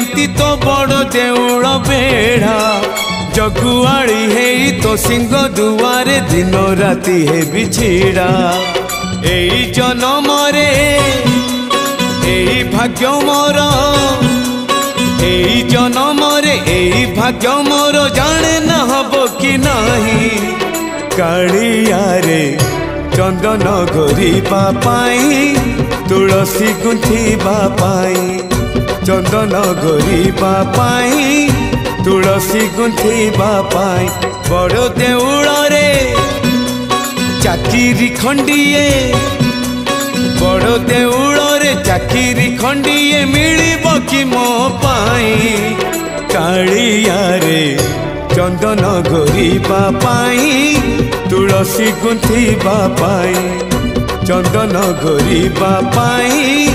दियंती तो बड़ देउल बेढ़ा जगुआड़ी है तो सिंह दुआरे दिन राति है बिछिड़ा एई जन्म रे एई भाग्य मोर एई जन्म रे एई भाग्य मोर जाने न हबो कि नहीं कालिया रे चंदन घोरिबा पाई तुलसी गुंथिबा पाई चंदन घोरिबा पाई तुलसी गुंथिबा पाई बड़ देउल रे चाकिरी खंडिए बड़ देउल रे चाकिरी खंडिए मिलिब कि मो पाई कालिया रे चंदन घोरिबा पाई तुलसी गुंथिबा पाई चंदन घोरिबा पाई।